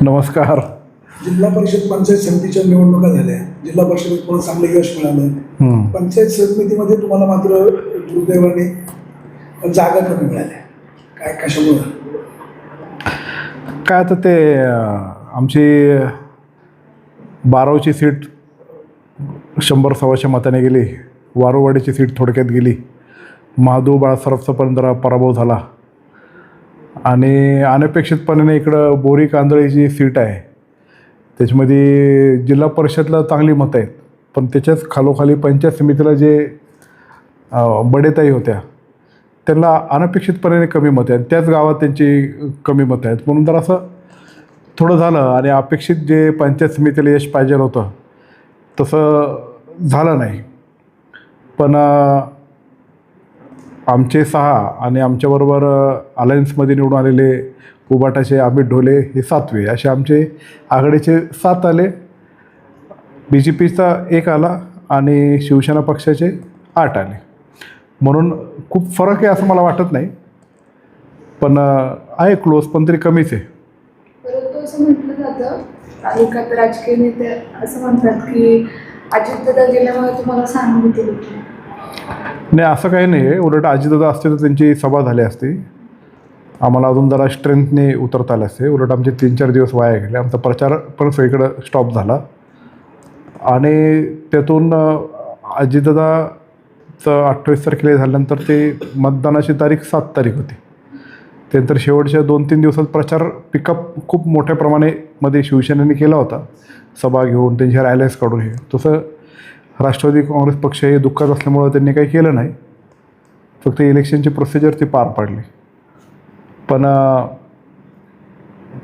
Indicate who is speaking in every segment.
Speaker 1: नमस्कार.
Speaker 2: जिल्हा परिषद पंचायत समितीच्या निवडणुका झाल्या. जिल्हा परिषदेत तुम्हाला चांगलं यश मिळालं. पंचायत समितीमध्ये तुम्हाला मात्र दुर्दैवाने जागा कमी मिळाल्या. काय कशामुळे?
Speaker 1: काय आता ते आमची 12वी सीट 100-125 मताने गेली. वारुवाडीची सीट थोडक्यात गेली. महादेव बाळासाहेबचा पण जरा पराभव झाला आणि अनपेक्षितपणे इकडं बोरी कांदळीची सीट आहे त्याच्यामध्ये जिल्हा परिषदला चांगली मतं आहेत, पण त्याच्याच खालोखाली पंचायत समितीला जे बडेताई होत्या त्यांना अनपेक्षितपणे कमी मतं आहेत. त्याच गावात त्यांची कमी मतं आहेत, म्हणून जर असं थोडं झालं आणि अपेक्षित जे पंचायत समितीला यश पाहिजे होतं तसं झालं नाही. पण आमचे 6 आणि आमच्याबरोबर अलायन्समध्ये निवडून आलेले उबाटाचे अमित ढोले हे 7वे, असे आमचे आघाडीचे 7 आले. BJPचा 1 आला आणि शिवसेना पक्षाचे 8 आले. म्हणून खूप फरक आहे असं मला वाटत नाही, पण आहे क्लोज, पण तरी कमीच आहे.
Speaker 3: परंतु असं म्हटलं जातं एखाद राजकीय नेते असं म्हणतात की अजितदादा गेल्यामुळे तुम्हाला सहानुभूती होती.
Speaker 1: नाही, असं काही नाही आहे. उलट अजितदादा असते तर त्यांची सभा झाली असती, आम्हाला अजून जरा स्ट्रेंथने उतरता आले असते. उलट आमचे 3-4 दिवस वाया गेले. आमचा प्रचार पण सगळीकडं स्टॉप झाला आणि त्यातून अजितदादाचं 28 तारखेला झाल्यानंतर ते मतदानाची तारीख 7 तारीख होती. त्यानंतर शेवटच्या 2-3 दिवसात प्रचार पिकअप खूप मोठ्या प्रमाणामध्ये शिवसेनेने केला होता, सभा घेऊन त्यांची रॅलीज काढून. हे तसं राष्ट्रवादी काँग्रेस पक्ष हे दुःखात असल्यामुळं त्यांनी काही केलं नाही, फक्त इलेक्शनची प्रोसिजर ती पार पाडली. पण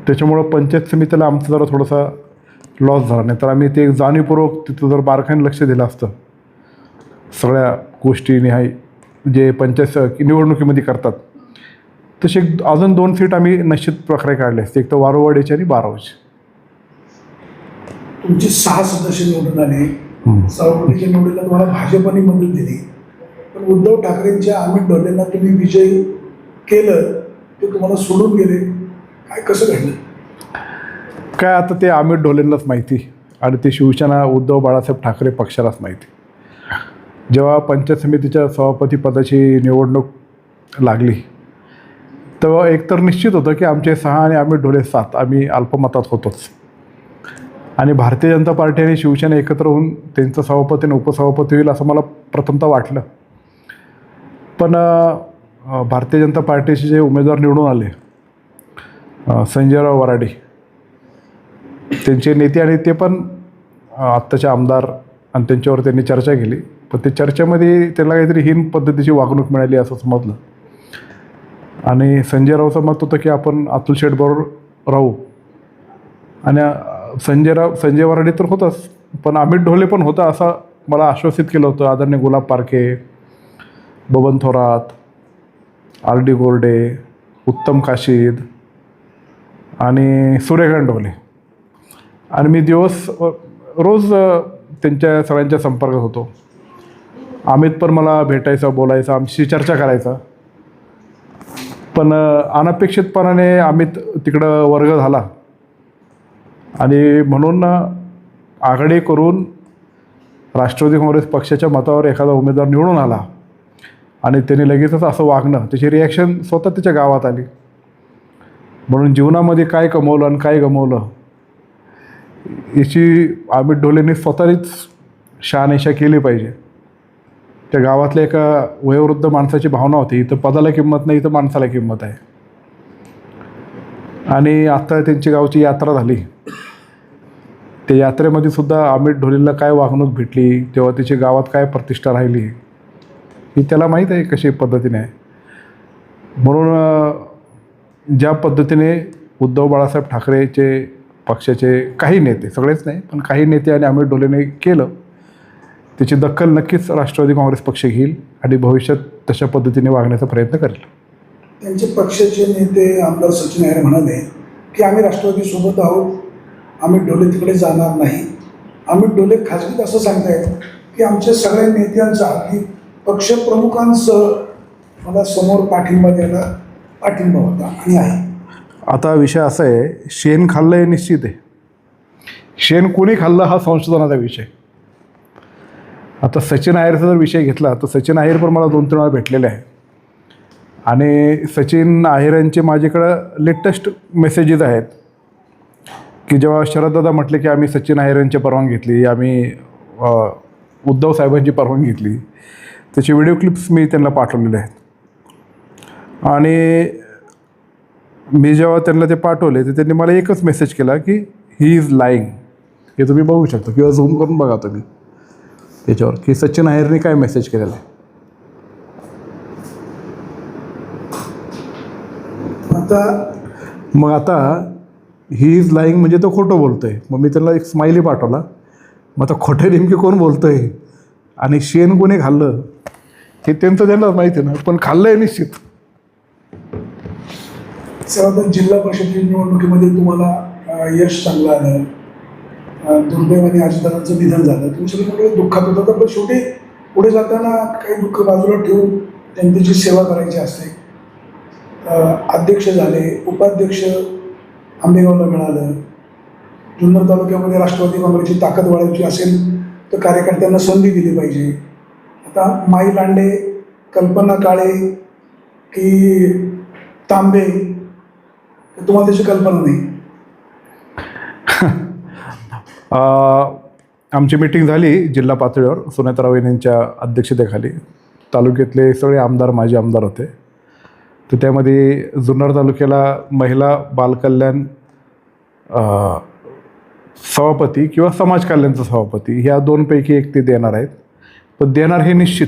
Speaker 1: त्याच्यामुळं पंचायत समितीला आमचं जरा थोडासा लॉस झाला. नाही तर आम्ही ते जाणीवपूर्वक तिथं जर बारकाईने लक्ष दिलं असतं सगळ्या गोष्टी निहाय जे पंचायत निवडणुकीमध्ये करतात तसे अजून 2 सीट आम्ही निश्चित प्रकारे काढले असते, एक तर वारुवाडीची आणि 12वीची.
Speaker 2: तुमचे 6 सदस्य निवडून आले. सावरकुंडीच्या निवडीला तुम्हाला भाजपने मदत दिली, पण उद्धव ठाकरेंच्या अमित ढोलेंना तुम्ही विजयी केलं, ते तुम्हाला सोडून गेले. काय कसं घडलं?
Speaker 1: काय आता ते अमित ढोलेंनाच माहिती आणि ते शिवसेना उद्धव बाळासाहेब ठाकरे पक्षालाच माहिती. जेव्हा पंचायत समितीच्या सभापतीपदाची निवडणूक लागली तेव्हा एकतर निश्चित होतं की आमचे 6 आणि अमित ढोले 7 आम्ही अल्पमतात होतोच आणि भारतीय जनता पार्टी आणि शिवसेना एकत्र होऊन त्यांचं सभापती आणि उपसभापती होईल असं मला प्रथमतः वाटलं. पण भारतीय जनता पार्टीचे जे उमेदवार निवडून आले संजयराव वराडे त्यांचे नेते आणि ते पण आत्ताचे आमदार आणि त्यांच्यावर त्यांनी चर्चा केली, पण ते चर्चेमध्ये त्यांना काहीतरी हीन पद्धतीची वागणूक मिळाली असं समजलं आणि संजयरावचं मत होतं की आपण अतुल शेठबरोबर राहू आणि संजय वराडे तर होताच, पण अमित ढोले पण होता असं मला आश्वासित केलं होतं आदरणीय गुलाब पारखे, बबन थोरात, RD गोरडे, उत्तम काशीद आणि सूर्यकांत ढोले. आणि मी रोज त्यांच्या सगळ्यांच्या संपर्कात होतो. अमित पण मला भेटायचा, बोलायचा, आमची चर्चा करायचा. पण अनपेक्षितपणाने अमित तिकडं वर्ग झाला आणि म्हणून आघाडी करून राष्ट्रवादी काँग्रेस पक्षाच्या मतावर एखादा उमेदवार निवडून आला आणि त्यांनी लगेचच असं वागणं, त्याची रिॲक्शन स्वतः त्याच्या गावात आली. म्हणून जीवनामध्ये काय कमवलं आणि काय गमवलं याची अमित ढोलेंनी स्वतःच शहानिशा केली पाहिजे. त्या गावातल्या एका वयोवृद्ध माणसाची भावना होती, इथं पदाला किंमत नाही, इथं माणसाला किंमत आहे. आणि आता त्यांची गावची यात्रा झाली, त्या यात्रेमध्ये सुद्धा अमित ढोलेंना काय वागणूक भेटली, तेव्हा त्याची गावात काय प्रतिष्ठा राहिली ही त्याला माहीत आहे कशी पद्धतीने आहे. म्हणून ज्या पद्धतीने उद्धव बाळासाहेब ठाकरेचे पक्षाचे काही नेते, सगळेच नाही पण काही नेते आणि अमित ढोलेने केलं, त्याची दखल नक्कीच राष्ट्रवादी काँग्रेस पक्ष घेईल आणि भविष्यात तशा पद्धतीने वागण्याचा प्रयत्न करेल.
Speaker 2: त्यांचे पक्षाचे नेते आमदार सचिन अय्यर म्हणाले की आम्ही राष्ट्रवादीसोबत आहोत, अमित ढोले तिकडे जाणार नाही. अमित ढोले खाजगीत असं सांगतायत की आमच्या सगळ्या नेत्यांचा अगदी पक्षप्रमुखांसह मला समोर पाठिंबा द्यायला पाठिंबा होता आणि आहे.
Speaker 1: आता विषय असा आहे, शेण खाल्लं हे निश्चित आहे. शेण कोणी खाल्लं हा संशोधनाचा विषय. आता सचिन अय्यरचा जर विषय घेतला तर सचिन अय्यर पण मला 2-3 वेळा भेटलेले आहे. आणि सचिन अय्यर यांचे माझ्याकडं लेटेस्ट मेसेजेस आहेत की जेव्हा शरददादा म्हटले की आम्ही सचिन अय्यर यांची परवानगी घेतली, आम्ही उद्धव साहेबांची परवानगी घेतली, त्याचे व्हिडिओ क्लिप्स मी त्यांना पाठवलेले आहेत. आणि मी जेव्हा त्यांना ते पाठवले तर त्यांनी मला एकच मेसेज केला की ही इज लाईंग. हे तुम्ही बघू शकता किंवा झूम करून बघा तुम्ही त्याच्यावर की सचिन अय्यरने काय मेसेज केलेला आहे. आता ही इज लाईंग म्हणजे तो खोटं बोलतोय. मग मी त्याला एक स्माइली पाठवला. मग आता खोटे नेमके कोण बोलतोय आणि शेण कोणी खाल्लं हे त्यांचं त्यांनाच माहिती ना, पण खाल्लं आहे निश्चित.
Speaker 2: सर्वात जिल्हा परिषदेच्या निवडणुकीमध्ये तुम्हाला यश चांगलं आलं. दुर्दैवाने अजितदादांचं निधन झालं. तुम्ही सगळे दुःखात होता, पण शेवटी पुढे जाताना काही दुःख बाजूला ठेवून जनतेची सेवा करायची असते. अध्यक्ष झाले, उपाध्यक्ष आंबेगावला मिळालं. जुन्नर तालुक्यामध्ये राष्ट्रवादी काँग्रेसची ताकद वाढवायची असेल तर कार्यकर्त्यांना संधी दिली पाहिजे. आता माई लांडे, कल्पना काळे की तांबे, तुम्हाला त्याची कल्पना नाही.
Speaker 1: आमची मीटिंग झाली जिल्हा पातळीवर सुनेत्राव यांच्या अध्यक्षतेखाली. तालुक्यातले सगळे आमदार माजी आमदार होते. तर त्यामध्ये जुन्नर तालुक्याला महिला बालकल्याण सभापती किंवा समाज कल्याणचा सभापती ह्या 2पैकी एक ते देणार आहेत. पण देणार हे निश्चित.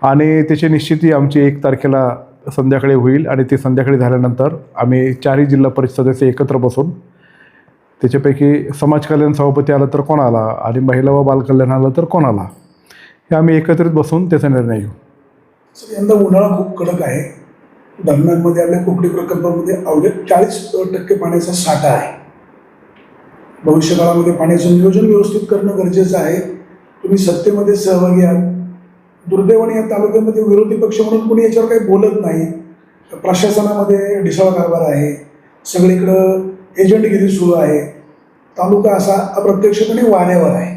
Speaker 1: आणि त्याची निश्चिती आमची 1 तारखेला संध्याकाळी होईल. आणि ती संध्याकाळी झाल्यानंतर आम्ही 4ही जिल्हा परिषद सदस्य एकत्र बसून त्याच्यापैकी समाज कल्याण सभापती आला तर कोण आला आणि महिला व बालकल्याण आलं तर कोण आला हे आम्ही एकत्रित बसून त्याचा निर्णय घेऊ.
Speaker 2: यंदा उन्हाळा खूप कडक आहे. धरणांमध्ये आपल्या कोकणी प्रकल्पामध्ये अवघ्या 40% पाण्याचा साठा आहे. भविष्यकाळामध्ये पाण्याचं नियोजन व्यवस्थित करणं गरजेचं आहे. तुम्ही सत्तेमध्ये सहभागी आहात. दुर्दैवाने या तालुक्यामध्ये विरोधी पक्ष म्हणून कोणी याच्यावर काही बोलत नाही. प्रशासनामध्ये ढिसाळ कारभार आहे. सगळीकडं एजंटगिरी सुरू आहे. तालुका असा अप्रत्यक्षपणे वाऱ्यावर आहे.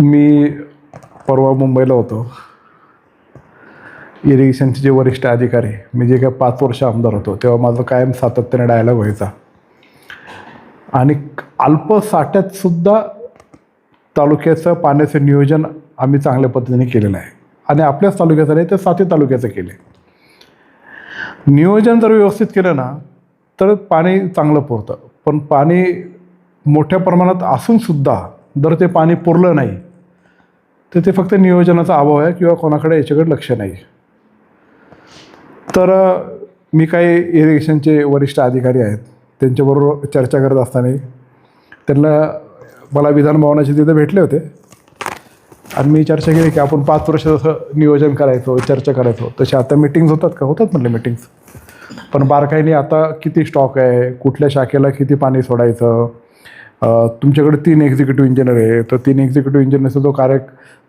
Speaker 1: मी परवा मुंबईला होतो. इरिगेशनचे जे वरिष्ठ अधिकारी, मी जे काय 5 वर्ष आमदार होतो तेव्हा माझं कायम सातत्याने डायलॉग व्हायचा. आणि अल्प साठ्यातसुद्धा तालुक्याचं पाण्याचं नियोजन आम्ही चांगल्या पद्धतीने केलेलं आहे. आणि आपल्याच तालुक्याचं नाही तर 7ही तालुक्याचं केलं. नियोजन जर व्यवस्थित केलं ना तर पाणी चांगलं पुरतं. पण पाणी मोठ्या प्रमाणात असूनसुद्धा जर ते पाणी पुरलं नाही तर ते फक्त नियोजनाचा अभाव आहे किंवा कोणाकडे याच्याकडे लक्ष नाही. तर मी काही इरिगेशनचे वरिष्ठ अधिकारी आहेत त्यांच्याबरोबर चर्चा करत असताना त्यांना मला विधान भवनाचे तिथे भेटले होते. आणि मी चर्चा केली की आपण 5 वर्ष जसं नियोजन करायचो, चर्चा करायचो, तसे आता मिटिंग्स होतात का? होतात म्हटलं मिटिंग्स. पण बारकाईने आता किती स्टॉक आहे, कुठल्या शाखेला किती पाणी सोडायचं, तुमच्याकडे 3 एक्झिक्युटिव्ह इंजिनियर आहे तर 3 एक्झिक्युटिव्ह इंजिनियरचा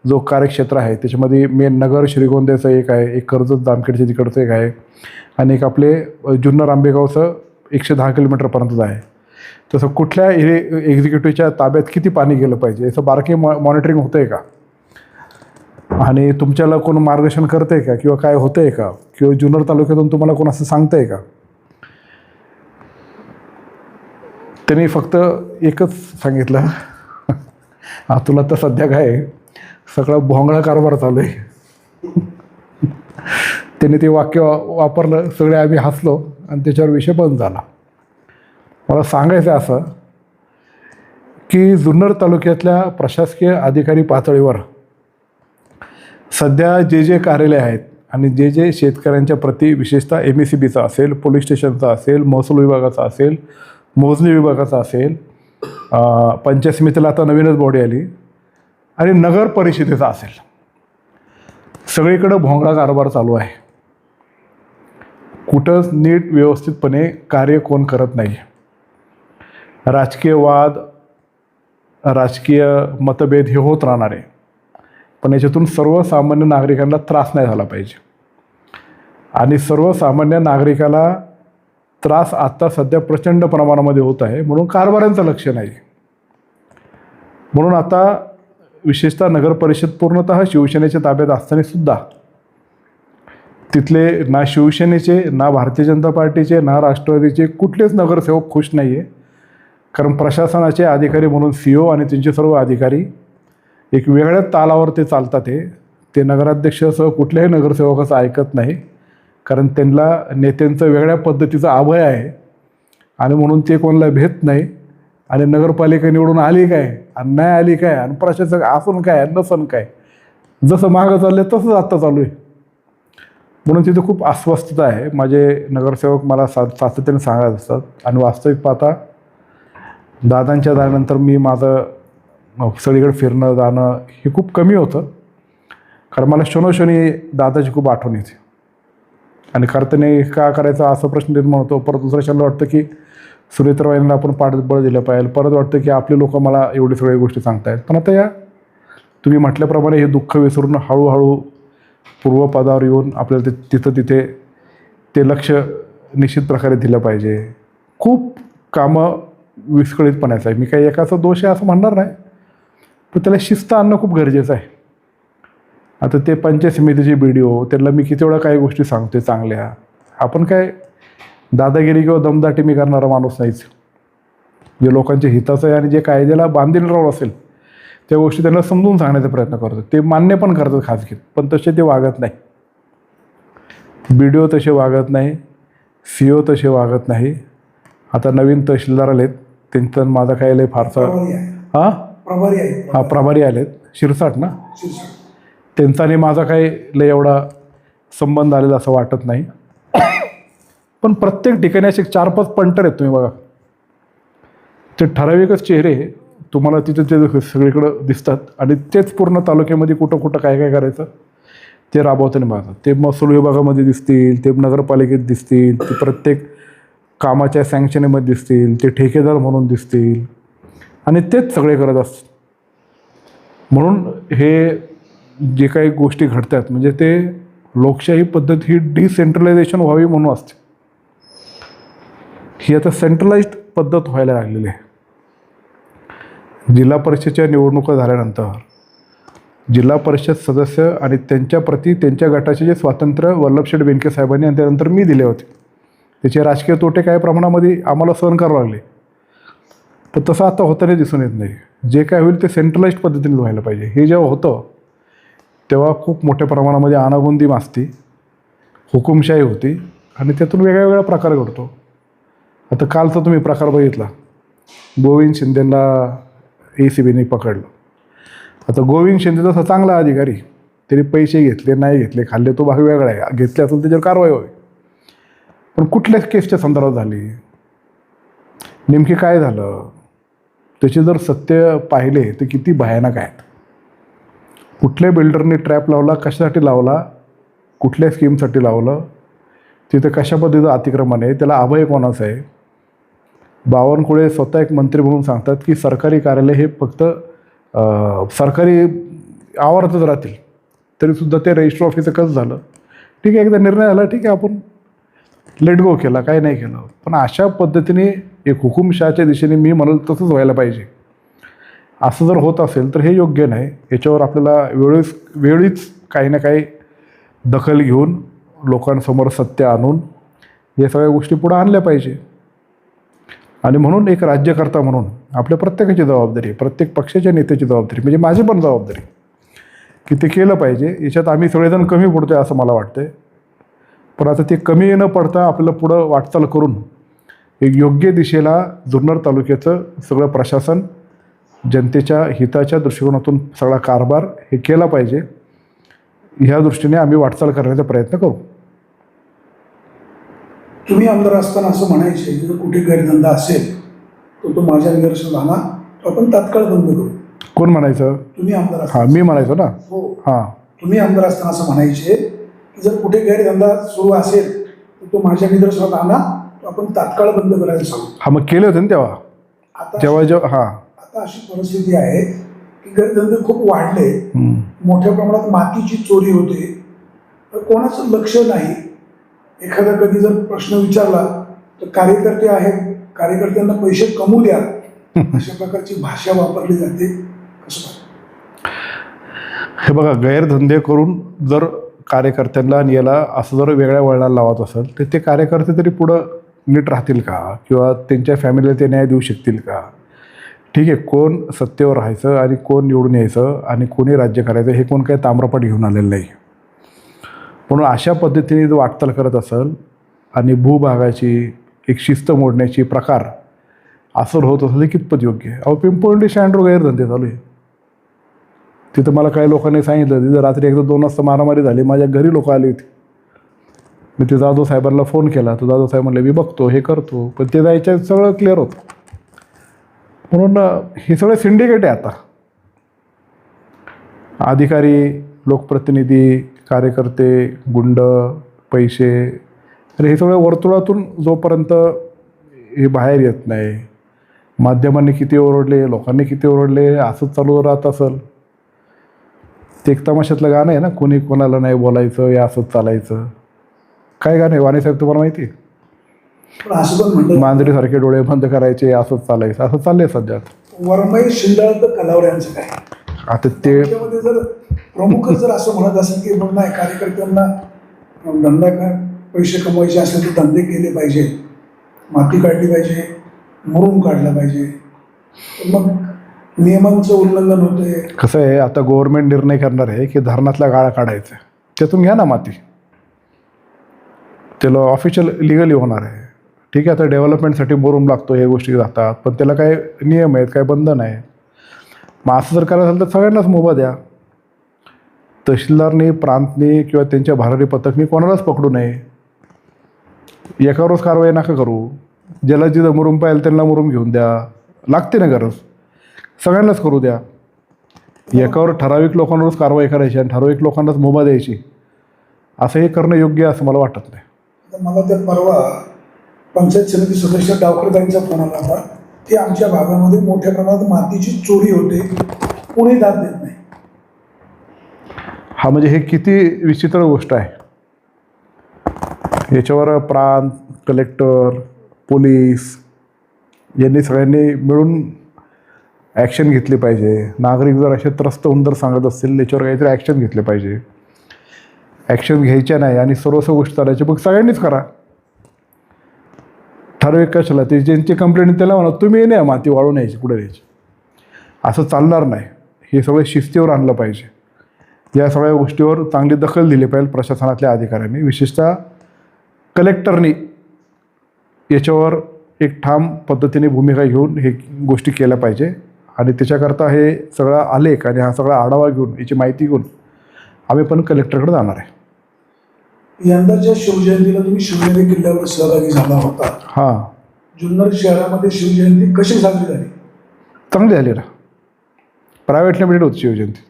Speaker 1: जो कार्यक्षेत्र आहे त्याच्यामध्ये मेन नगर श्रीगोंद्याचं एक आहे, एक कर्जत जामखेडच्या तिकडचं एक आहे आणि एक आपले जुन्नर आंबेगावचं 110 किलोमीटरपर्यंतच आहे. तसं कुठल्या एक्झिक्युटिव्हच्या ताब्यात किती पाणी गेलं पाहिजे याचं बारके मॉनिटरिंग होतं आहे का? आणि तुमच्याला कोण मार्गदर्शन करतं आहे का किंवा काय होतं आहे का? किंवा जुन्नर तालुक्यातून तुम्हाला कोण असं सांगतं आहे का? त्यांनी फक्त एकच सांगितलं, तुला तर सध्या काय सगळा भोंगळा कारभार चालू आहे. त्यांनी ते वाक्य वापरलं, सगळे आम्ही हसलो आणि त्याच्यावर विषय बंद झाला. मला सांगायचं असं की जुन्नर तालुक्यातल्या प्रशासकीय अधिकारी पातळीवर सध्या जे कार्यालय आहेत आणि जे शेतकऱ्यांच्या प्रति विशेषतः MECBचा असेल, पोलीस स्टेशनचा असेल, महसूल विभागाचा असेल, मोजणी विभागाचा असेल, पंचायत समितीला आता नवीनच बॉडी आली आणि नगर परिषदेचा असेल, सगळीकडं भोंगळा कारभार चालू आहे. कुठंच नीट व्यवस्थितपणे कार्य कोण करत नाही. राजकीय वाद, राजकीय मतभेद हे होत राहणार आहे, पण याच्यातून सर्वसामान्य नागरिकांना त्रास नाही झाला पाहिजे. आणि सर्वसामान्य नागरिकाला त्रास आत्ता सध्या प्रचंड प्रमाणामध्ये होत आहे, म्हणून कारभाऱ्यांचं लक्ष नाही. म्हणून आता विशेषतः नगर परिषद पूर्णतः शिवसेनेच्या ताब्यात असतानासुद्धा तिथले ना शिवसेनेचे, ना भारतीय जनता पार्टीचे, ना राष्ट्रवादीचे कुठलेच नगरसेवक खुश नाही आहे. कारण प्रशासनाचे अधिकारी म्हणून CO आणि त्यांचे सर्व अधिकारी एक वेगळ्याच तालावर ते चालतात. ते नगराध्यक्षासह कुठल्याही नगरसेवकाचं ऐकत नाही, कारण त्यांना नेत्यांचं वेगळ्या पद्धतीचं अभय आहे आणि म्हणून ते कोणाला भेट नाही. आणि नगरपालिका निवडून आली काय आणि नाही आली काय आणि प्रशासक असून काय नसन काय, जसं मागं चाललं तसंच आत्ता चालू आहे. म्हणून तिथं खूप अस्वस्थता आहे. माझे नगरसेवक मला सातत्याने सांगत असतात. आणि वास्तविक पाहता दादांच्या दाण्यानंतर मी माझं सगळीकडे फिरणं जाणं हे खूप कमी होतं, कारण मला क्षणोक्षणी दादाची खूप आठवण येते. आणि खरं का करायचं असा प्रश्न निर्माण होतो. परत दुसऱ्या क्षणाला वाटतं की सुरेत्रवाईंना आपण पाठबळ दिलं पाहिजे. परत वाटतं की आपले लोक मला एवढी सगळ्या गोष्टी सांगतायत. पण आता या तुम्ही म्हटल्याप्रमाणे हे दुःख विसरून हळूहळू पूर्वपदावर येऊन आपल्याला तिथे ते लक्ष निश्चित प्रकारे दिलं पाहिजे. खूप कामं विस्कळीतपणाचं आहे. मी काही एकाचा दोष आहे असं म्हणणार नाही, पण त्याला शिस्त आणणं खूप गरजेचं आहे. आता ते पंचायत समितीचे BDO त्यांना मी किती वेळा काही गोष्टी सांगते चांगल्या. आपण काय दादागिरी किंवा दमदाटी मी करणारा माणूस नाहीच. जे लोकांच्या हिताचं आहे आणि जे कायद्याला बांधील राहून असेल त्या गोष्टी त्यांना समजून सांगण्याचा प्रयत्न करतो. ते मान्य पण करतात खाजगीत, पण तसे ते वागत नाही. BDO तसे वागत नाही, CO तसे वागत नाही. आता नवीन तहसीलदार आलेत, त्यांचं माझा काय लय फारसा प्रभारी आलेत शिरसाट ना, त्यांचा आणि माझा काही लय एवढा संबंध आलेला असं वाटत नाही. पण प्रत्येक ठिकाणी असे 4-5 पंटर आहेत. तुम्ही बघा, ते ठराविकच चेहरे तुम्हाला तिथे ते सगळीकडं दिसतात आणि तेच पूर्ण तालुक्यामध्ये कुठं कुठं काय काय करायचं ते राबवताना बघतात. ते महसूल विभागामध्ये दिसतील, ते नगरपालिकेत दिसतील, ते प्रत्येक कामाच्या सँक्शनमध्ये दिसतील, ते ठेकेदार म्हणून दिसतील आणि तेच सगळे करत असतात. म्हणून हे जे काही गोष्टी घडतात म्हणजे ते लोकशाही पद्धत ही डिसेंट्रलायझेशन व्हावी म्हणून असते. ही आता सेंट्रलाइज्ड पद्धत व्हायला लागलेली आहे. जिल्हा परिषदेच्या निवडणुका झाल्यानंतर जिल्हा परिषद सदस्य आणि त्यांच्याप्रती त्यांच्या गटाचे जे स्वातंत्र्य वल्लभशेठ बेनके साहेबांनी आणि त्यानंतर मी दिले होते, त्याचे राजकीय तोटे काही प्रमाणामध्ये आम्हाला सहन करावे लागले. पण तसं आता होताना दिसून येत नाही. जे काय होईल ते सेंट्रलाइज्ड पद्धतीने व्हायला पाहिजे. हे जेव्हा होतं तेव्हा खूप मोठ्या प्रमाणामध्ये अनागोंदी माजती, हुकुमशाही होती आणि त्यातून वेगळ्या वेगळ्या प्रकार घडतो. आता कालचा तुम्ही प्रकार बघितला, गोविंद शिंदेंना ACBने पकडलं. आता गोविंद शिंदे तसा चांगला अधिकारी, त्याने पैसे घेतले नाही घेतले खाल्ले तो भाग वेगळा आहे, घेतले असेल त्याच्यावर कारवाई व्हावी. पण कुठल्याच केसच्या संदर्भात झाली, नेमकी काय झालं, त्याचे जर सत्य पाहिले तर किती भयानक आहेत. कुठल्या बिल्डरने ट्रॅप लावला, कशासाठी लावला, कुठल्या स्कीमसाठी लावलं, तिथे कशा पद्धतीचं अतिक्रमण आहे, त्याला अभय कोणाचं आहे. बावनकुळे स्वतः एक मंत्री म्हणून सांगतात की सरकारी कार्यालय हे फक्त सरकारी आवारातच राहतील, तरीसुद्धा ते रजिस्टर ऑफिसचं कसं झालं. ठीक आहे, एकदा निर्णय झाला, ठीक आहे, आपण लेट गो केला, काही नाही केलं. पण अशा पद्धतीने एक हुकुमशहाच्या दिशेने मी म्हणाल तसंच व्हायला पाहिजे. असं जर होत असेल तर हे योग्य नाही. याच्यावर आपल्याला वेळीच काही ना काही दखल घेऊन लोकांसमोर सत्य आणून या सगळ्या गोष्टी पुढे आणल्या पाहिजे. आणि म्हणून एक राज्यकर्ता म्हणून आपल्या प्रत्येकाची जबाबदारी, प्रत्येक पक्षाच्या नेत्याची जबाबदारी, म्हणजे माझी पण जबाबदारी की ते केलं पाहिजे. याच्यात आम्ही सगळेजण कमी पडतो आहे असं मला वाटतं. पण आता ते कमी न पडता आपल्याला पुढं वाटचाल करून एक योग्य दिशेला जुन्नर तालुक्याचं सगळं प्रशासन जनतेच्या हिताच्या दृष्टिकोनातून सगळा कारभार हे केला पाहिजे. ह्या दृष्टीने आम्ही वाटचाल करण्याचा प्रयत्न करू.
Speaker 2: तुम्ही आमदार असताना असं म्हणायचे की जर कुठे गैरधंदा असेल तर तो माझ्या निदर्शनास आणा, आपण तात्काळ बंद करू.
Speaker 1: कोण म्हणायचं?
Speaker 2: तुम्ही आमदार
Speaker 1: हां,
Speaker 2: असताना.
Speaker 1: मी म्हणायचो ना.
Speaker 2: हो,
Speaker 1: हां,
Speaker 2: तुम्ही आमदार असताना असं म्हणायचे की जर कुठे गैरधंदा सुरू असेल तर तो माझ्या निदर्शनास आणा, तो आपण तात्काळ बंद करायला सांगू.
Speaker 1: हां, मग केले होते ना तेव्हा.
Speaker 2: आता
Speaker 1: हां,
Speaker 2: आता अशी परिस्थिती आहे की गैरधंदे खूप वाढले, मोठ्या प्रमाणात मातीची चोरी होते, तर कोणाचं लक्ष नाही. एखादा कधी जर प्रश्न विचारला तर कार्यकर्ते आहेत, कार्यकर्त्यांना पैसे कमवू द्या, अशा प्रकारची भाषा वापरली जाते. कसं पाहता?
Speaker 1: हे बघा, गैरधंदे करून जर कार्यकर्त्यांना आणि याला असं जर वेगळ्या वळणाला लावत असेल तर ते कार्यकर्ते तरी पुढं नीट राहतील का, किंवा त्यांच्या फॅमिलीला ते न्याय देऊ शकतील का? ठीक आहे, कोण सत्तेवर राहायचं आणि कोण निवडून यायचं आणि कोणी राज्य करायचं हे कोण काही ताम्रपट घेऊन आलेलं नाही. म्हणून अशा पद्धतीने जर वाटचाल करत असेल आणि भूभागाची एक शिस्त मोडण्याची प्रकार असं होत असेल कितपत योग्य आहे? अहो, पिंपळुंडी स्टँडवर गैरधंदे चालू आहे. तिथं मला काही लोकांनी सांगितलं, तिथं रात्री 1-2 वाजता मारामारी झाली, माझ्या घरी लोक आली होती. मी ते जाधव साहेबांना फोन केला, तर जाधव साहेब म्हणले मी बघतो, हे करतो, पण ते जायच्या सगळं क्लिअर होतं. म्हणून हे सगळं सिंडिकेट आहे. आता अधिकारी, लोकप्रतिनिधी, कार्यकर्ते, गुंड, पैसे, तर हे सगळं वर्तुळातून जोपर्यंत हे बाहेर येत नाही, माध्यमांनी किती ओरडले, लोकांनी किती ओरडले, असंच चालू राहत असेल. ते एक तमाशातलं गाणं आहे ना, कोणी कोणाला नाही बोलायचं, या असंच चालायचं. काय गाणं आहे वाणीसाहेब, तुम्हाला माहिती आहे?
Speaker 2: पण असं पण म्हणलं
Speaker 1: मांजरीसारखे डोळे बंद करायचे, असंच चालायचं, असं चाललंय सध्या.
Speaker 2: वरमई शिंदळकर कलावऱ्यांचं काय?
Speaker 1: आता ते
Speaker 2: त्याच्यामध्ये जर प्रमुखच जर असं म्हणत असेल की मग नाही, कार्यकर्त्यांना धंदा पैसे कमवायचे असेल तर धंदे केले पाहिजे, माती काढली पाहिजे, मुरुम काढला पाहिजे, तर मग नियमांचं उल्लंघन होतंय.
Speaker 1: कसं आहे, आता गव्हर्नमेंट निर्णय करणार आहे की धरणातल्या गाळा काढायचं, त्यातून घ्या ना माती, त्याला ऑफिशियल लिगली होणार आहे. ठीक आहे, आता डेव्हलपमेंटसाठी मुरुम लागतो, हे गोष्टी जातात, पण त्याला काय नियम आहेत, काय बंधन आहे. मग असं जर करायचं असेल तर सगळ्यांनाच मुभा द्या. तहसीलदारनी, प्रांतनी किंवा त्यांच्या भरारी पथकनी कोणालाच पकडू नये. एकावरच कारवाई नका करू. ज्याला जिथं मुरुम पाहिजे त्यांना मुरुम घेऊन द्या, लागते ना गरज, सगळ्यांनाच करू द्या. एकावर ठराविक लोकांवरच कारवाई करायची आणि ठराविक लोकांनाच मुभा द्यायची, असं हे करणं योग्य असं मला वाटत नाही.
Speaker 2: तर मला तर परवा पंचायत समिती सदस्य डावकरदांचा फोन आला होता की आमच्या भागामध्ये मोठ्या प्रमाणात मातीची चोरी होते, कोणी दाद देत नाही.
Speaker 1: हा म्हणजे हे किती विचित्र गोष्ट आहे. याच्यावर प्रांत, कलेक्टर, पोलीस यांनी सगळ्यांनी मिळून ॲक्शन घेतली पाहिजे. नागरिक जर असे त्रस्त होऊन जर सांगत असतील, याच्यावर काहीतरी ॲक्शन घेतले पाहिजे. ॲक्शन घ्यायच्या नाही आणि सर्वस्व गोष्टी चालायची मग सगळ्यांनीच करा. ठराविक कशाला, ते ज्यांची कंप्लेंट त्याला म्हणा तुम्ही नाही माती वाळून यायची, कुठे यायची, असं चालणार नाही. हे सगळं शिस्तीवर आणलं पाहिजे. या सगळ्या गोष्टीवर चांगली दखल दिली पाहिजे प्रशासनातल्या अधिकाऱ्यांनी, विशेषतः कलेक्टरनी याच्यावर एक ठाम पद्धतीने भूमिका घेऊन हे गोष्टी केल्या पाहिजे. आणि त्याच्याकरता हे सगळा आलेख आणि हा सगळा आढावा घेऊन, याची माहिती घेऊन आम्ही पण कलेक्टरकडे जाणार आहे.
Speaker 2: यंदाच्या शिवजयंतीला तुम्ही शिवनेरी किल्ल्यावर सहभागी झाला होता.
Speaker 1: हां,
Speaker 2: जुन्नर शहरामध्ये शिवजयंती कशी साजरी झाली?
Speaker 1: चांगली झाली ना. प्रायव्हेट लिमिटेड होती शिवजयंती.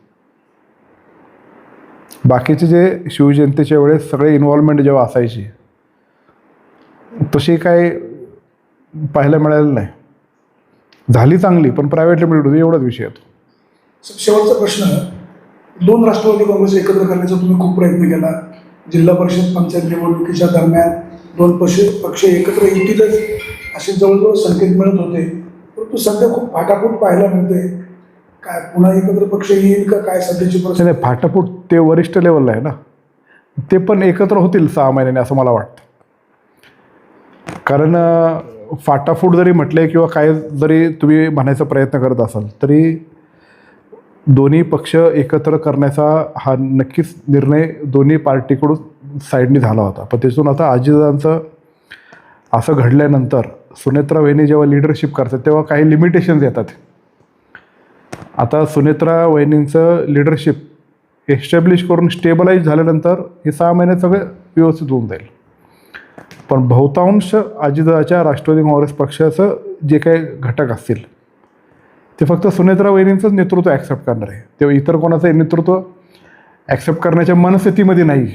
Speaker 1: बाकीचे जे शिवजयंतीच्या वेळेस सगळे इन्व्हॉल्वमेंट जेव्हा असायची तशी काय पाहायला मिळालं नाही. झाली चांगली, पण प्रायव्हेट लिमिटेड होती, एवढाच विषय येतो.
Speaker 2: शेवटचा प्रश्न, 2 राष्ट्रवादी काँग्रेस एकत्र करण्याचा तुम्ही खूप प्रयत्न केला. जिल्हा परिषद पंचायत निवडणुकीच्या दरम्यान 2 पक्ष एकत्र येतीलच असे जवळजवळ संकेत मिळत होते, परंतु सध्या खूप फाटाफूट पाहायला मिळते. काय पुन्हा एकत्र पक्ष येईल का काय सध्याची परिस्थिती?
Speaker 1: नाही, फाटाफूट ते वरिष्ठ लेवलला आहे ना, ते पण एकत्र होतील 6 महिन्याने असं मला वाटतं. कारण फाटाफूट जरी म्हटले किंवा काय जरी तुम्ही म्हणायचा प्रयत्न करत असाल तरी दोन्ही पक्ष एकत्र करण्याचा हा नक्कीच निर्णय दोन्ही पार्टीकडून साईडनी झाला होता. पण त्यातून आता अजितदादांचं असं घडल्यानंतर सुनेत्रा वहिनी जेव्हा लिडरशिप करतात तेव्हा काही लिमिटेशन्स येतात. आता सुनेत्रा वहिनींचं लिडरशिप एस्टॅब्लिश करून स्टेबलाइज झाल्यानंतर हे 6 महिन्यात सगळं व्यवस्थित होऊन जाईल. पण बहुतांश अजितदादाच्या राष्ट्रवादी काँग्रेस पक्षाचं जे काही घटक असतील ते फक्त सुनेत्रा वहिनींचंच नेतृत्व ॲक्सेप्ट करणार आहे. तेव्हा इतर कोणाचं नेतृत्व ॲक्सेप्ट करण्याच्या मनस्थितीमध्ये नाही.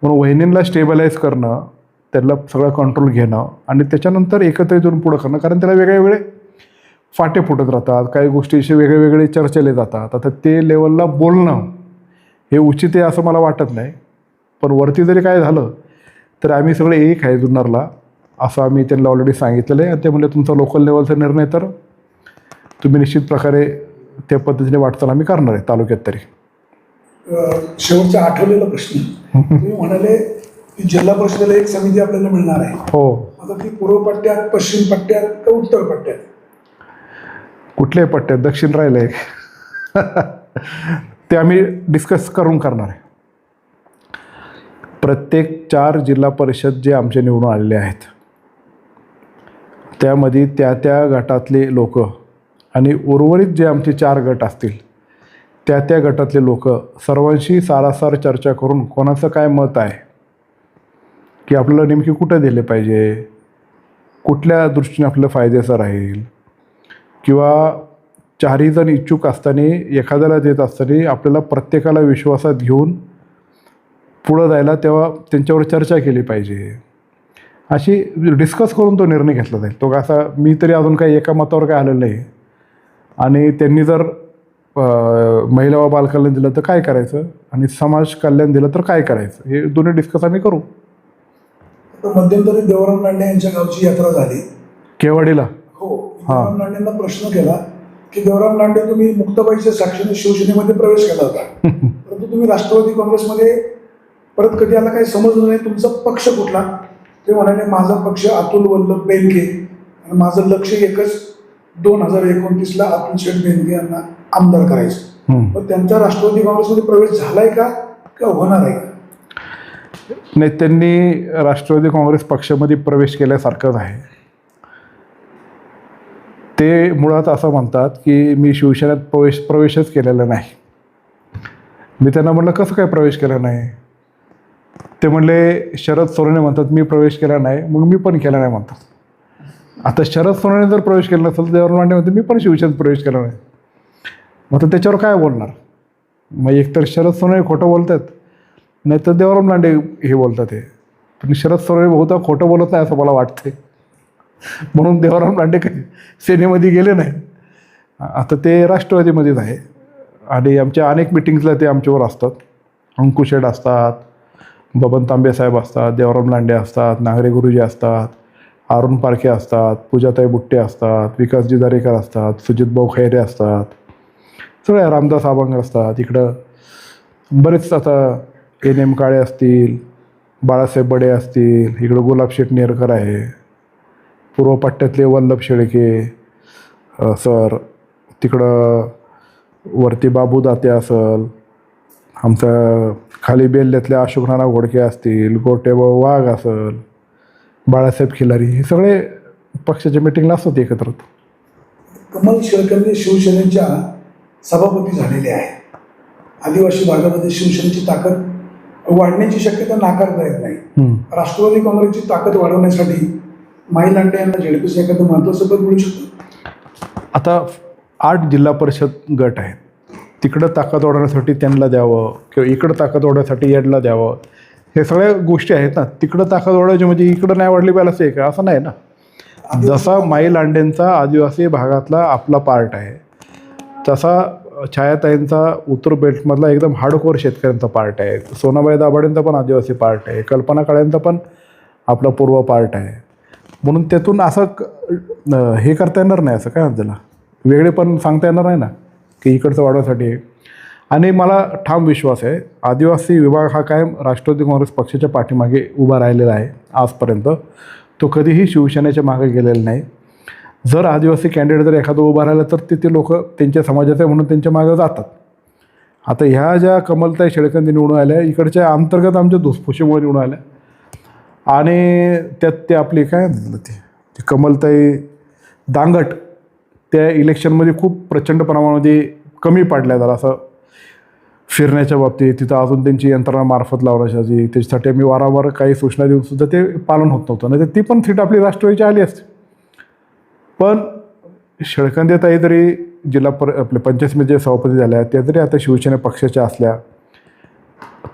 Speaker 1: म्हणून वहिनींना स्टेबलाइज करणं, त्याला सगळं कंट्रोल घेणं आणि त्याच्यानंतर एकत्रित येऊन पुढं करणं. कारण त्याला वेगळे फाटे फुटत राहतात, काही गोष्टीशी वेगळे चर्चेले जातात. आता ते लेवलला बोलणं हे उचित आहे असं मला वाटत नाही. पण वरती जरी काय झालं तर आम्ही सगळे एक आहे जुन्नरला असं आम्ही त्यांना ऑलरेडी सांगितलेलं आहे. आणि ते म्हणले तुमचा लोकल लेवलचा निर्णय तर तुम्ही निश्चित प्रकारे त्या पद्धतीने वाटचाल आम्ही करणार आहे तालुक्यात तरी.
Speaker 2: शेवटचा आठवलेला प्रश्न तुम्ही म्हणाले की जिल्हा परिषदेला एक समिती आपल्याला मिळणार आहे.
Speaker 1: हो.
Speaker 2: आता ती पूर्व पट्ट्यात, पश्चिम पट्ट्यात का उत्तर पट्ट्यात?
Speaker 1: कुठल्याही पट्ट्यात, दक्षिण राहिलं आहे ते आम्ही डिस्कस करून करणार आहे. प्रत्येक 4 जिल्हा परिषद जे आमचे निवडून आलेले आहेत त्यामध्ये त्या त्या गटातले लोक आणि उर्वरित जे आमचे 4 गट असतील त्या त्या गटातले लोक सर्वांशी सारासार चर्चा करून कोणाचं काय मत आहे की आपल्याला नेमकी कुठं दिले पाहिजे, कुठल्या दृष्टीने आपल्याला फायदेचं राहील, किंवा 4ही जण इच्छुक असताना एखाद्याला देत असताना आपल्याला प्रत्येकाला विश्वासात घेऊन पुढं जायला तेव्हा त्यांच्यावर चर्चा केली पाहिजे. अशी डिस्कस करून तो निर्णय घेतला जाईल. तो असा मी तरी अजून काही एका मतावर काय आलेलं नाही. आणि त्यांनी जर महिला व बालकल्याण दिलं तर काय करायचं आणि समाज कल्याण दिलं तर काय करायचं हे दोन्ही डिस्कस आम्ही करू.
Speaker 2: मध्यंतरी देवराम लांडे यांच्या गावची यात्रा झाली
Speaker 1: केवाडीला.
Speaker 2: हो. देवराम लांडेंना प्रश्न केला की देवराम लांडे तुम्ही मुक्ताबाईच्या साक्षीने शिवसेनेमध्ये प्रवेश केला होता परंतु तुम्ही राष्ट्रवादी काँग्रेसमध्ये परत कधी आला काही समजलं नाही, तुमचा पक्ष कुठला? ते म्हणाले माझा पक्ष अतुल वल्लभ बेनके आणि माझं लक्ष एकच 2029ला अतुल शेठ बेनके यांना आमदार करायचं. पण त्यांचा राष्ट्रवादी काँग्रेसमध्ये प्रवेश झालाय का किंवा होणार आहे का?
Speaker 1: नाही, त्यांनी राष्ट्रवादी काँग्रेस पक्षामध्ये प्रवेश केल्यासारखंच आहे. ते मुळात असं म्हणतात की मी शिवसेनेत प्रवेशच केलेला नाही. मी त्यांना म्हटलं कसं काय प्रवेश केला नाही? ते म्हणले शरद सोनवणे म्हणतात मी प्रवेश केला नाही, मग मी पण केला नाही म्हणतात. आता शरद सोनवणे जर प्रवेश केला नसेल तर देवराम लांडे म्हणते मी पण शिवसेनेत प्रवेश केला नाही. मग तर त्याच्यावर काय बोलणार? मग एकतर शरद सोनवणे खोटं बोलतात नाही तर देवराम लांडे हे बोलतात हे. पण शरद सोनवणे बहुधा खोटं बोलत नाही असं मला वाटते, म्हणून देवराम लांडे काही सेनेमध्ये गेले नाही. आता ते राष्ट्रवादीमध्येच आहे आणि आमच्या अनेक मिटिंग्सला ते आमच्यावर असतात. अंकुश शेठ असतात, बबन तांबे साहेब असतात, देवराम लांडे असतात, नांगरे गुरुजी असतात, अरुण पारखे असतात, पूजाताई बुट्टे असतात, विकासजी दारेकर असतात, सुजित भाऊ खैरे असतात, सगळे रामदास आबांग असतात. इकडं बरेच आता NM काळे असतील, बाळासाहेब बडे असतील, इकडं गुलाब शेठ नेरकर आहे, पूर्व पट्ट्यातले वल्लभ शेळके सर, तिकडं वरती बाबू दाते असल, आमचं खाली बेल्ल्यातले अशोक नाना घोडके असतील, गोटेभाऊ वाघ असल, बाळासाहेब खिलारी, हे सगळे पक्षाच्या मिटिंगला असतात एकत्र.
Speaker 2: कमल शेळके शिवसेनेच्या सभापती झालेले आहे. आदिवासी भागामध्ये शिवसेनेची ताकद वाढण्याची शक्यता नाकारता येत नाही. राष्ट्रवादी काँग्रेसची ताकद वाढवण्यासाठी माई लांडे यांना झेडपीचं एखादं महत्त्वाचं पद मिळू शकतं.
Speaker 1: आता 8 जिल्हा परिषद गट आहेत, तिकडं ताकद वाढवण्यासाठी त्यांना द्यावं किंवा इकडं ताकद वाढवण्यासाठी याडला द्यावं, हे सगळ्या गोष्टी आहेत ना. तिकडं ताकद वाढवायची म्हणजे इकडं नाही वाढली पाहिजे असं आहे का? असं नाही ना. जसा माई लांडेंचा आदिवासी भागातला आपला पार्ट आहे तसा छायाताईंचा उत्तर बेल्टमधला एकदम हार्डकोर शेतकऱ्यांचा पार्ट आहे. सोनाबाई दाभाडेंचा पण आदिवासी पार्ट आहे, कल्पना काळ्यांचा पण आपला पूर्व पार्ट आहे. म्हणून त्यातून असं हे करता येणार नाही, असं काय म्हणतात त्याला वेगळे पण सांगता येणार नाही ना की इकडचं वाढवण्यासाठी. आणि मला ठाम विश्वास आहे आदिवासी विभाग हा कायम राष्ट्रवादी काँग्रेस पक्षाच्या पाठीमागे उभा राहिलेला आहे आजपर्यंत. तो कधीही शिवसेनेच्या मागे गेलेला नाही. जर आदिवासी कॅन्डिडेट जर एखादं उभा राहिलं तर ते लोक त्यांच्या समाजाचे म्हणून त्यांच्या मागे जातात. आता ह्या ज्या कमलताई शेळकेंनी निवडून आल्या इकडच्या अंतर्गत आमच्या धुसफुशीमुळे निवडून आल्या आणि त्यात ते आपली काय म्हणतात ते कमलताई दांगट त्या इलेक्शनमध्ये खूप प्रचंड प्रमाणामध्ये कमी पडल्या. जरा असं फिरण्याच्या बाबतीत तिथं अजून त्यांची यंत्रणा मार्फत लावण्याची त्याच्यासाठी आम्ही वारंवार काही सूचना देऊनसुद्धा ते पालन होत नव्हतं. नाही तर ती पण सीट आपली राष्ट्रवादीची आली असते. पण शेळकंदेताई जरी आपले पंचायत समितीचे सभापती झाल्या त्या जरी आता शिवसेना पक्षाच्या असल्या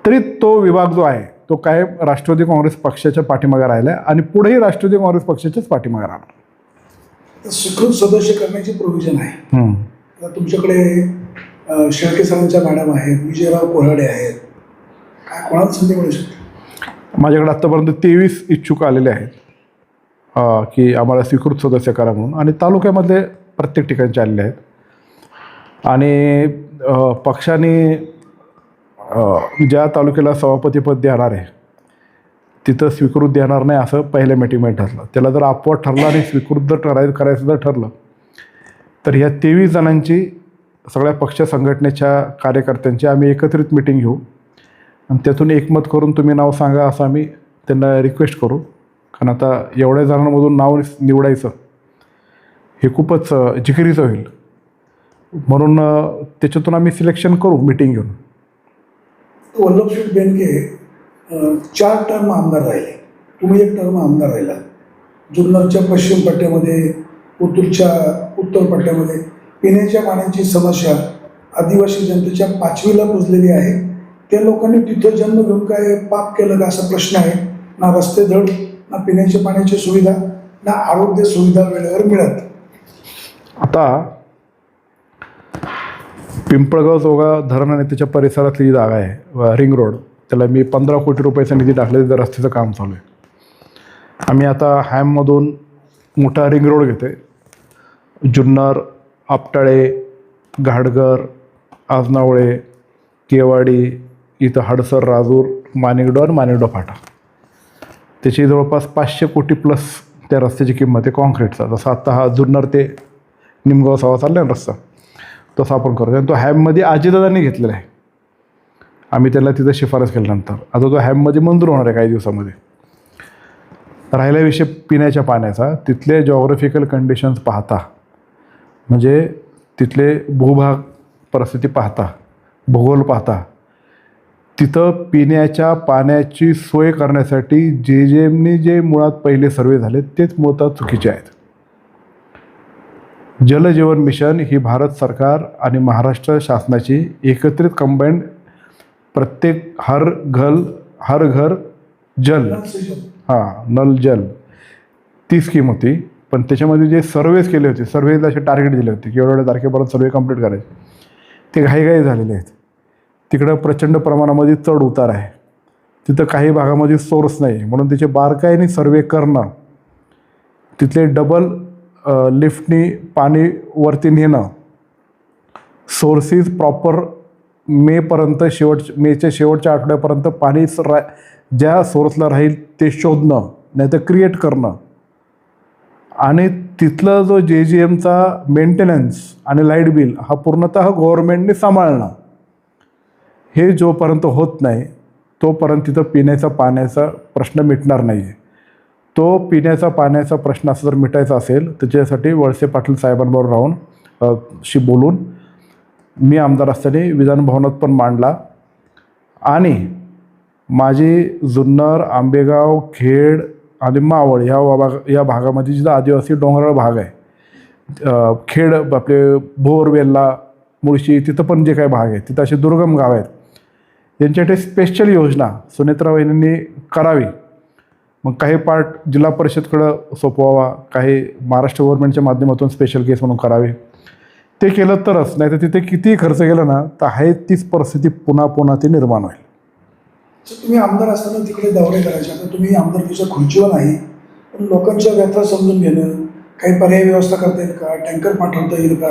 Speaker 1: तरी तो विभाग जो आहे तो कायम राष्ट्रवादी काँग्रेस पक्षाच्या पाठीमागे राहिला आणि पुढेही राष्ट्रवादी काँग्रेस पक्षाच्याच पाठीमागे राहणार.
Speaker 2: सुखरूप सदस्य करण्याची प्रोव्हिजन आहे. आता तुमच्याकडे शेळके सरांच्या मॅडम आहेत, विजयराव कोऱ्हाडे आहेत, काय कोणाला संधी मिळू शकते?
Speaker 1: माझ्याकडे आत्तापर्यंत 23 इच्छुक आलेले आहेत की आम्हाला स्वीकृत सदस्य करा म्हणून, आणि तालुक्यामधले प्रत्येक ठिकाणचे आलेले आहेत. आणि पक्षाने ज्या तालुक्याला सभापतीपद देणार आहे तिथं स्वीकृत देणार नाही असं पहिल्या मीटिंगमध्ये ठरलं. त्याला जर अपवाद ठरला आणि स्वीकृत जर करायचं जर ठरलं तर ह्या 23 जणांची सगळ्या पक्ष संघटनेच्या कार्यकर्त्यांची आम्ही एकत्रित मिटिंग घेऊ आणि त्यातून एकमत करून तुम्ही नाव सांगा असं आम्ही त्यांना रिक्वेस्ट करू. कारण आता एवढ्या जणांमधून नाव निवडायचं हे खूपच जिकिरीचं होईल, म्हणून त्याच्यातून आम्ही सिलेक्शन करू मिटिंग घेऊन.
Speaker 2: वल्लभशेठ बेनके 4 टर्म आमदार राहिले, तुम्ही 1 टर्म आमदार राहिला. जुन्नरच्या पश्चिम पट्ट्यामध्ये, उत्तरच्या उत्तर पट्ट्यामध्ये पिण्याच्या पाण्याची समस्या आदिवासी जनतेच्या 5वीला पुजलेली आहे. त्या लोकांनी तिथं जन्म घेऊन काय पाप केलं का असा प्रश्न आहे. ना रस्ते धड, ना पिण्याच्या पाण्याची सुविधा, ना आरोग्य सुविधा वेळेवर मिळत.
Speaker 1: आता पिंपळगाव जोगा धरण आणि त्याच्या परिसरातली जी जागा आहे रिंग रोड, त्याला मी 15 कोटी रुपयाचा निधी टाकले, तिथं रस्त्याचं काम चालू आहे. आम्ही आता हॅममधून मोठा रिंग रोड घेतो आहे. जुन्नर, आपटाळे, घाटगर, आजनावळे, केवाडी, इथं हडसर, राजूर, माणिकडो आणि माणिकडो फाटा, त्याची जवळपास 500 कोटी प्लस त्या रस्त्याची किंमत आहे कॉन्क्रीटचा. जसं आत्ता हा जुन्नर ते निमगाव सावा चालला आहे रस्ता, तसा आपण करतो. आणि तो हॅममध्ये अजितदादांनी घेतलेला आहे. आम्ही त्याला तिथं शिफारस केल्यानंतर आता तो हॅममध्ये मंजूर होणार आहे काही दिवसामध्ये. राहिला विषय पिण्याच्या पाण्याचा, तिथले जॉग्राफिकल कंडिशन्स पाहता, म्हणजे तिथले भूभाग परिस्थिती पाहता, भूगोल पाहता, तिथं पिण्याच्या पाण्याची सोय करण्यासाठी JJMनी जे मुळात पहिले सर्वे झाले तेच मुळात चुकीचे आहेत. जल जीवन मिशन ही भारत सरकार आणि महाराष्ट्र शासनाची एकत्रित कंबाईंड प्रत्येक हर घर जल, नल जल ती स्कीम होती. पण त्याच्यामध्ये जे सर्वेज केले होते, सर्वेला असे टार्गेट दिले होते की एवढ्या तारखेपर्यंत सर्वे कंप्लीट करायचे, ते घाईघाई झालेले आहेत. तिकडं प्रचंड प्रमाणामध्ये चढ उतार आहे, तिथं काही भागामध्ये सोर्स नाही, म्हणून त्याचे बारकाईने सर्वे करणं, तिथले डबल लिफ्टनी पाणी वरती नेणं, सोर्सेस प्रॉपर मेपर्यंत मेच्या शेवटच्या आठवड्यापर्यंत पाणी ज्या सोर्सला राहील ते शोधणं, नाही तर क्रिएट करणं, आणि तिथलं जो JJMचा मेंटेनन्स आणि लाईट बिल हा पूर्णतः गव्हर्नमेंटने सांभाळणं, हे जोपर्यंत होत नाही तोपर्यंत तिथं पिण्याचा पाण्याचा प्रश्न मिटणार नाही आहे. तो पिण्याचा पाण्याचा प्रश्न असं जर मिटायचा असेल त्याच्यासाठी वळसे पाटील साहेबांबरोबर राहून बोलून मी आमदार असताना विधानभवनात पण मांडला. आणि माझी जुन्नर, आंबेगाव, खेड आणि मावळ या भागामध्ये जिथं आदिवासी डोंगराळ भाग आहे, खेड आपले भोरवेल्ला, मुळशी, तिथं पण जे काही भाग आहे तिथं असे दुर्गम गाव आहेत, यांच्यासाठी स्पेशल योजना सुनेत्रा वहिनींनी करावी. मग काही पार्ट जिल्हा परिषदकडं सोपवावा, काही महाराष्ट्र गव्हर्नमेंटच्या माध्यमातून स्पेशल केस म्हणून करावे. ते केलं तरच, नाही तर तिथे कितीही खर्च केला ना तर आहे तीच परिस्थिती पुन्हा ती निर्माण होईल.
Speaker 2: तुम्ही आमदार असताना तिकडे दौरे करायचे, आता तुम्ही आमदारकीच्या खुर्चीवर नाही, पण लोकांच्या व्यथा समजून घेणं, काही पर्याय व्यवस्था करता येईल का, टँकर पाठवता येईल का,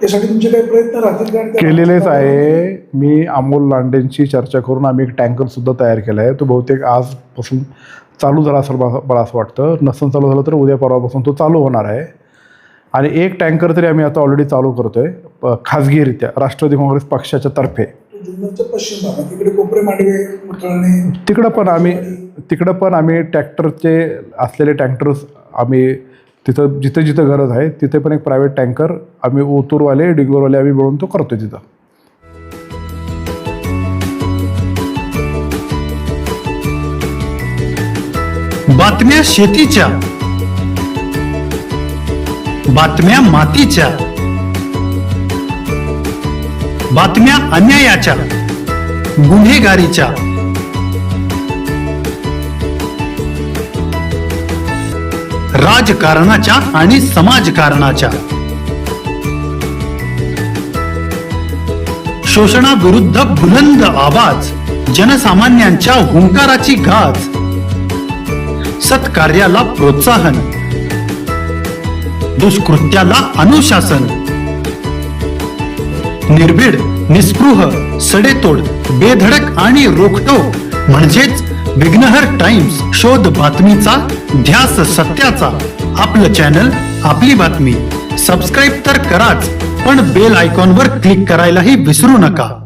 Speaker 2: यासाठी तुमचे काही प्रयत्न राहतील का?
Speaker 1: केलेलेच आहे. मी अमोल लांडेंशी चर्चा करून आम्ही एक टँकरसुद्धा तयार केला आहे. तो बहुतेक आजपासून चालू झाला असेल मला असं वाटतं. नसून चालू झालं तर उद्या परवापासून तो चालू होणार आहे. आणि एक टँकर तरी आम्ही आता ऑलरेडी चालू करतो आहे खाजगीरित्या राष्ट्रवादी काँग्रेस पक्षाच्या तर्फे.
Speaker 2: जुन्नरच्या पश्चिम भागात तिकडे कोपरे मांडवे मुतळणे,
Speaker 1: तिकडं पण आम्ही ट्रॅक्टरचे असलेले टँकर्स आम्ही तिथं जिथं गरज आहे तिथे पण एक प्रायव्हेट टँकर आम्ही ओतूरवाले, डिंगोरवाले आम्ही मिळून तो करतो तिथं.
Speaker 4: बातम्या शेतीच्या, बातम्या मातीच्या, बातम्या अन्यायाच्या, गुन्हेगारीच्या, राजकारणाच्या आणि समाजकारणाच्या, शोषणाविरुद्ध बुलंद आवाज, जनसामान्यांच्या हुंकाराची गाज, सत्कार्याला प्रोत्साहन, दुष्कृत्याला अनुशासन, निर्भीड, निस्पृह, सडेतोड, बेधडक आणि रोखटोक म्हणजेच विघ्नहर टाइम्स. शोध बातमीचा, ध्यास सत्याचा. आपलं चॅनल, आपली बातमी. सबस्क्राईब तर कराच, पण बेल आयकॉनवर क्लिक करायलाही विसरू नका.